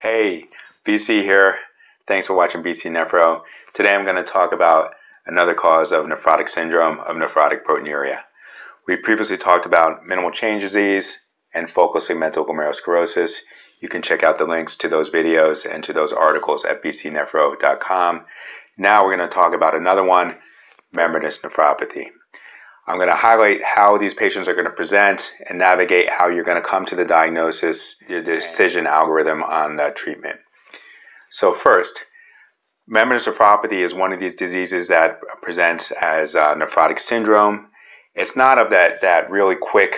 Hey, BC here. Thanks for watching BC Nephro. Today I'm going to talk about another cause of nephrotic syndrome of nephrotic proteinuria. We previously talked about minimal change disease and focal segmental glomerulosclerosis. You can check out the links to those videos and to those articles at bcnephro.com. Now we're going to talk about another one, membranous nephropathy. I'm going to highlight how these patients are going to present and navigate how you're going to come to the diagnosis, the decision algorithm on treatment. So first, membranous nephropathy is one of these diseases that presents as nephrotic syndrome. It's not of that really quick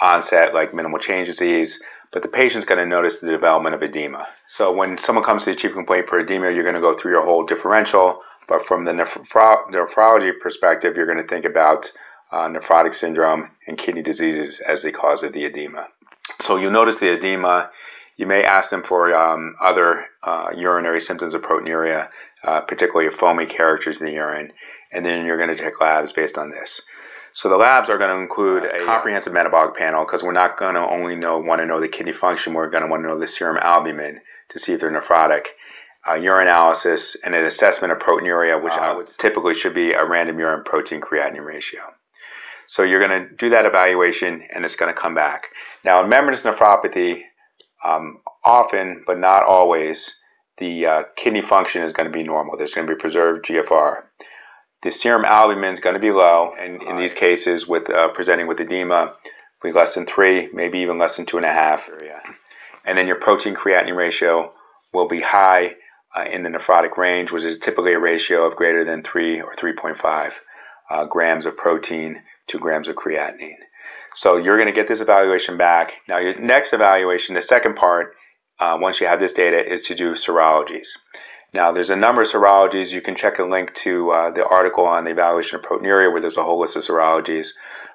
onset like minimal change disease, but the patient's going to notice the development of edema. So when someone comes to the chief complaint for edema, you're going to go through your whole differential, but from the nephrology perspective, you're going to think about nephrotic syndrome and kidney diseases as the cause of the edema. So you'll notice the edema. You may ask them for other urinary symptoms of proteinuria, particularly foamy characters in the urine, and then you're going to check labs based on this. So the labs are going to include a comprehensive metabolic panel because we're not going to only want to know the kidney function, we're going to want to know the serum albumin to see if they're nephrotic. Urinalysis and an assessment of proteinuria, which I would typically should be a random urine protein creatinine ratio. So you're going to do that evaluation and it's going to come back. Now in membranous nephropathy, often but not always, the kidney function is going to be normal. There's going to be preserved GFR. The serum albumin is going to be low, and in these cases with presenting with edema, be less than 3, maybe even less than 2.5. And then your protein creatinine ratio will be high in the nephrotic range, which is typically a ratio of greater than 3 or 3.5 grams of protein to grams of creatinine. So you're going to get this evaluation back. Now your next evaluation, the second part, once you have this data, is to do serologies. Now there's a number of serologies. You can check a link to the article on the evaluation of proteinuria where there's a whole list of serologies.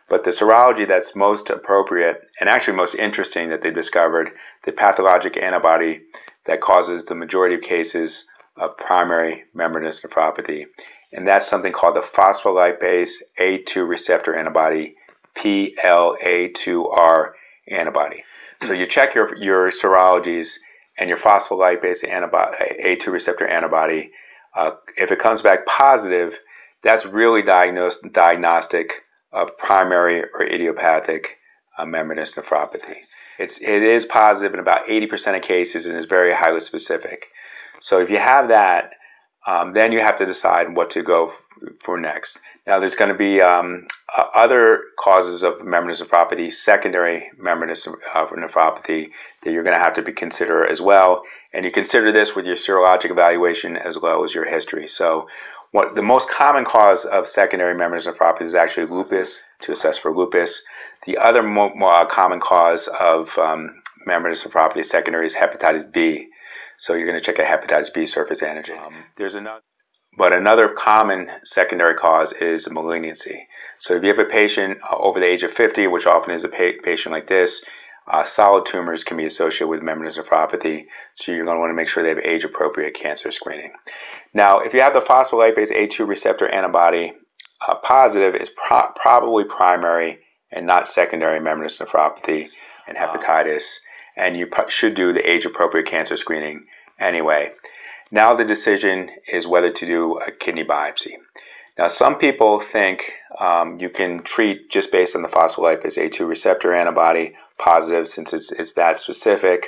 But the serology that's most appropriate and actually most interesting that they discovered, the pathologic antibody that causes the majority of cases of primary membranous nephropathy. And that's something called the phospholipase A2 receptor antibody, PLA2R antibody. So you check your serologies and your phospholipase antibody, A2 receptor antibody. If it comes back positive, that's really diagnostic of primary or idiopathic membranous nephropathy. It is positive in about 80% of cases and is very highly specific. So if you have that, then you have to decide what to go for next. Now there's going to be other causes of membranous nephropathy, secondary membranous nephropathy, that you're going to have to consider as well. And you consider this with your serologic evaluation as well as your history. So the most common cause of secondary membranous nephropathy is actually lupus, to assess for lupus. The other more common cause of membranous nephropathy secondary is hepatitis B. So you're going to check a hepatitis B surface antigen. But another common secondary cause is malignancy. So if you have a patient over the age of 50, which often is a patient like this, solid tumors can be associated with membranous nephropathy. So you're going to want to make sure they have age-appropriate cancer screening. Now, if you have the phospholipase A2 receptor antibody positive, it's probably primary and not secondary membranous nephropathy and hepatitis. And you should do the age-appropriate cancer screening anyway. Now the decision is whether to do a kidney biopsy. Now some people think you can treat just based on the phospholipase A2 receptor antibody positive since it's that specific.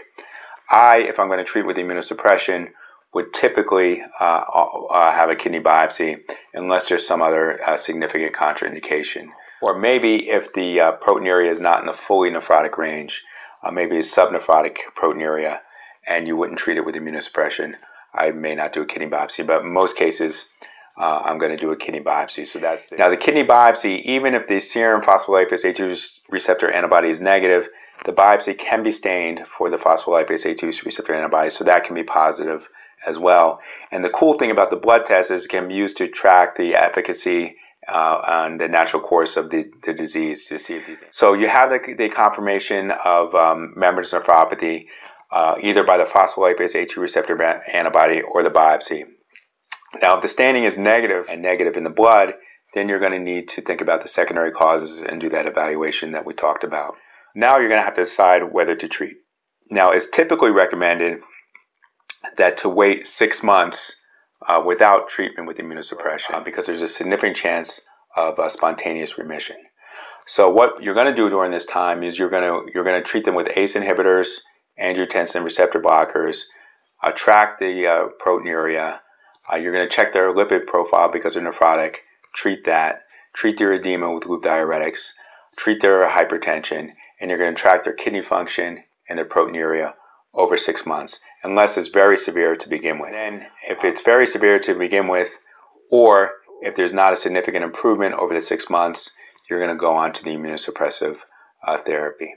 If I'm going to treat with immunosuppression, would typically have a kidney biopsy unless there's some other significant contraindication. Or maybe if the proteinuria is not in the fully nephrotic range, maybe it's subnephrotic proteinuria, and you wouldn't treat it with immunosuppression, I may not do a kidney biopsy, but in most cases, I'm going to do a kidney biopsy. So that's now the kidney biopsy. Even if the serum phospholipase A2 receptor antibody is negative, the biopsy can be stained for the phospholipase A2 receptor antibody, so that can be positive as well. And the cool thing about the blood test is it can be used to track the efficacy on the natural course of the disease to see if these. So you have the confirmation of membranous nephropathy either by the phospholipase A2 receptor antibody or the biopsy. Now, if the staining is negative and negative in the blood, then you're going to need to think about the secondary causes and do that evaluation that we talked about. Now you're going to have to decide whether to treat. Now, it's typically recommended that to wait 6 months without treatment with immunosuppression because there's a significant chance of spontaneous remission. So what you're going to do during this time is you're going to treat them with ACE inhibitors, angiotensin receptor blockers, track the proteinuria. You're going to check their lipid profile because they're nephrotic. Treat that. Treat their edema with loop diuretics. Treat their hypertension, and you're going to track their kidney function and their proteinuria over 6 months, unless it's very severe to begin with. And if it's very severe to begin with, or if there's not a significant improvement over the 6 months, you're going to go on to the immunosuppressive therapy.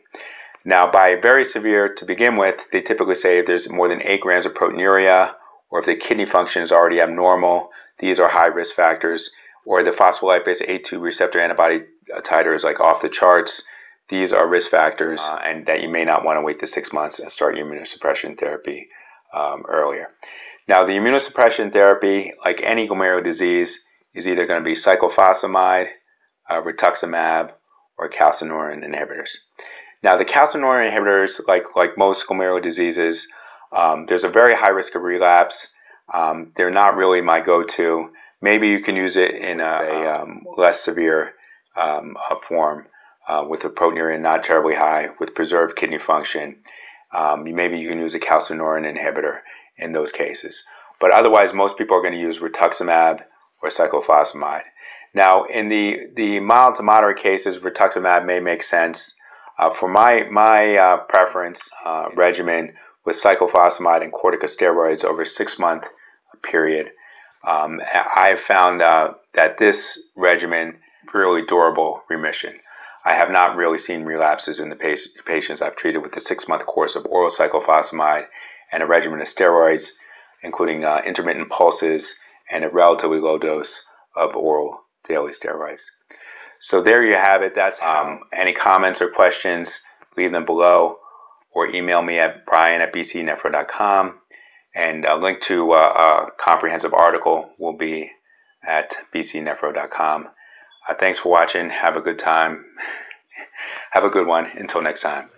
Now, by very severe to begin with, they typically say if there's more than 8 grams of proteinuria, or if the kidney function is already abnormal, these are high risk factors, or the phospholipase A2 receptor antibody titer is like off the charts. These are risk factors and that you may not want to wait the 6 months and start your immunosuppression therapy earlier. Now, the immunosuppression therapy, like any glomerular disease, is either going to be cyclophosphamide, rituximab, or calcineurin inhibitors. Now, the calcineurin inhibitors, like most glomerular diseases, there's a very high risk of relapse. They're not really my go-to. Maybe you can use it in a less severe form with a proteinuria not terribly high, with preserved kidney function. Maybe you can use a calcineurin inhibitor in those cases. But otherwise, most people are going to use rituximab or cyclophosphamide. Now, in the mild to moderate cases, rituximab may make sense. For my preference regimen with cyclophosphamide and corticosteroids over a 6-month period, I've found that this regimen really durable remission. I have not really seen relapses in the patients I've treated with a 6-month course of oral cyclophosphamide and a regimen of steroids, including intermittent pulses and a relatively low dose of oral daily steroids. So there you have it. That's any comments or questions, leave them below or email me at brian@bcnephro.com. And a link to a comprehensive article will be at bcnephro.com. Thanks for watching. Have a good time. Have a good one. Until next time.